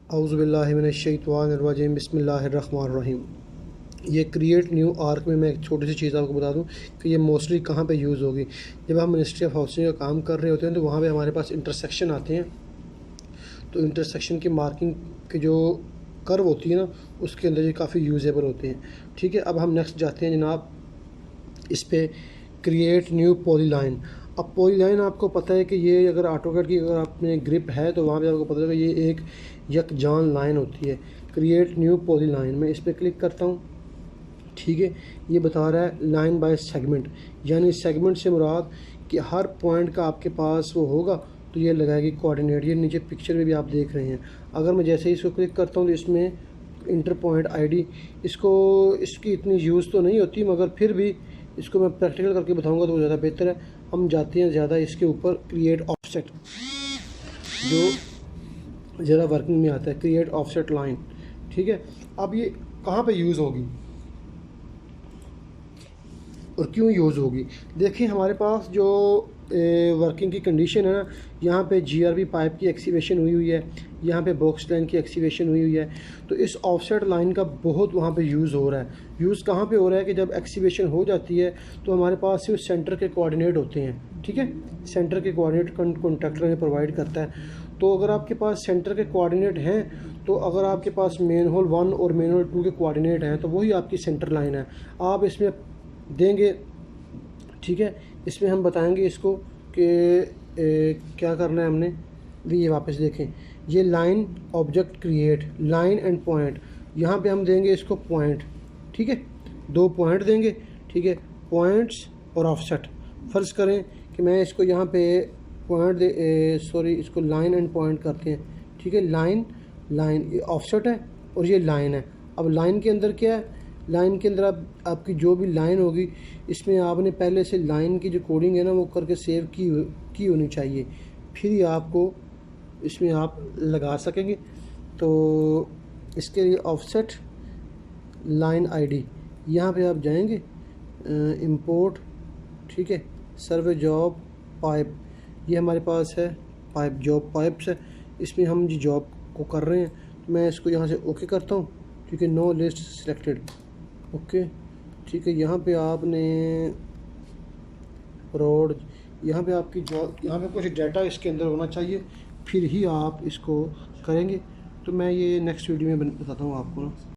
औज़ुबिल्लाहि मिनश्शैतानिर्रजीम बिस्मिल्लाहिर्रहमानिर्रहीम। ये create New York में मैं एक छोटी सी चीज़ आपको बता दूं कि ये मोस्टली कहाँ पे यूज़ होगी। जब हम मिनिस्ट्री ऑफ हाउसिंग का काम कर रहे होते हैं तो वहाँ पे हमारे पास इंटरसेक्शन आते हैं, तो इंटरसेक्शन की मार्किंग के जो कर्व होती है ना, उसके अंदर ये काफ़ी यूजेबल होते हैं। ठीक है, अब हम नेक्स्ट जाते हैं जनाब इस पे क्रिएट न्यू पॉलीलाइन। अब पॉलीलाइन आपको पता है कि ये अगर ऑटोकैड की अगर आपने ग्रिप है तो वहाँ पे आपको पता है कि ये एक यकजान लाइन होती है। क्रिएट न्यू पॉलीलाइन, मैं इस पर क्लिक करता हूँ। ठीक है, ये बता रहा है लाइन बाय सेगमेंट, यानी सेगमेंट से मुराद कि हर पॉइंट का आपके पास वो होगा तो ये लगाएगी कोऑर्डिनेट। ये नीचे पिक्चर में भी आप देख रहे हैं। अगर मैं जैसे ही इसको क्लिक करता हूँ तो इसमें इंटर पॉइंट आईडी, इसकी इतनी यूज़ तो नहीं होती, मगर फिर भी इसको मैं प्रैक्टिकल करके बताऊंगा तो ज़्यादा बेहतर है। हम जाते हैं ज़्यादा इसके ऊपर, क्रिएट ऑफसेट, जो ज़रा वर्किंग में आता है, क्रिएट ऑफसेट लाइन। ठीक है, अब ये कहाँ पे यूज़ होगी और क्यों यूज़ होगी। देखिए हमारे पास जो वर्किंग की कंडीशन है ना, यहाँ पे जीआरबी पाइप की एक्सीवेशन हुई है, यहाँ पे बॉक्स लाइन की एक्सीवेशन हुई है। तो इस ऑफसेट लाइन का बहुत वहाँ पे यूज़ हो रहा है। यूज़ कहाँ पे हो रहा है कि जब एक्सीवेशन हो जाती है तो हमारे पास सिर्फ सेंटर के कोऑर्डिनेट होते हैं। ठीक है, सेंटर के कोऑर्डिनेट कॉन्ट्रैक्टर हमें प्रोवाइड करता है। तो अगर आपके पास सेंटर के कोऑर्डिनेट हैं, तो अगर आपके पास मेन होल 1 और मेन होल 2 के कोऑर्डिनेट हैं तो वही आपकी सेंटर लाइन है। आप इसमें देंगे, ठीक है, इसमें हम बताएंगे इसको कि क्या करना है हमने भी। ये वापस देखें, ये line object create line and point, यहाँ पे हम देंगे इसको पॉइंट। ठीक है, 2 पॉइंट देंगे। ठीक है, पॉइंट्स और ऑफसेट। फ़र्ज़ करें कि मैं इसको यहाँ पे पॉइंट इसको लाइन एंड पॉइंट करते हैं। ठीक है, लाइन लाइन, ये ऑफसेट है और ये लाइन है। अब लाइन के अंदर क्या है, लाइन के अंदर आपकी जो भी लाइन होगी इसमें आपने पहले से लाइन की जो कोडिंग है ना वो करके सेव की होनी चाहिए, फिर ही आपको इसमें आप लगा सकेंगे। तो इसके लिए ऑफसेट लाइन आईडी, यहाँ पे आप जाएंगे, इंपोर्ट। ठीक है, सर्वे जॉब पाइप, ये हमारे पास है पाइप, जॉब पाइप्स है, इसमें हम जी जॉब को कर रहे हैं। तो मैं इसको यहाँ से ओके करता हूँ, क्योंकि नो लिस्ट सिलेक्टेड। ओके, ठीक है, यहाँ पे आपने रोड, यहाँ पे आपकी जॉब, यहाँ पे कुछ डाटा इसके अंदर होना चाहिए, फिर ही आप इसको करेंगे। तो मैं ये नेक्स्ट वीडियो में बताता हूँ आपको ना।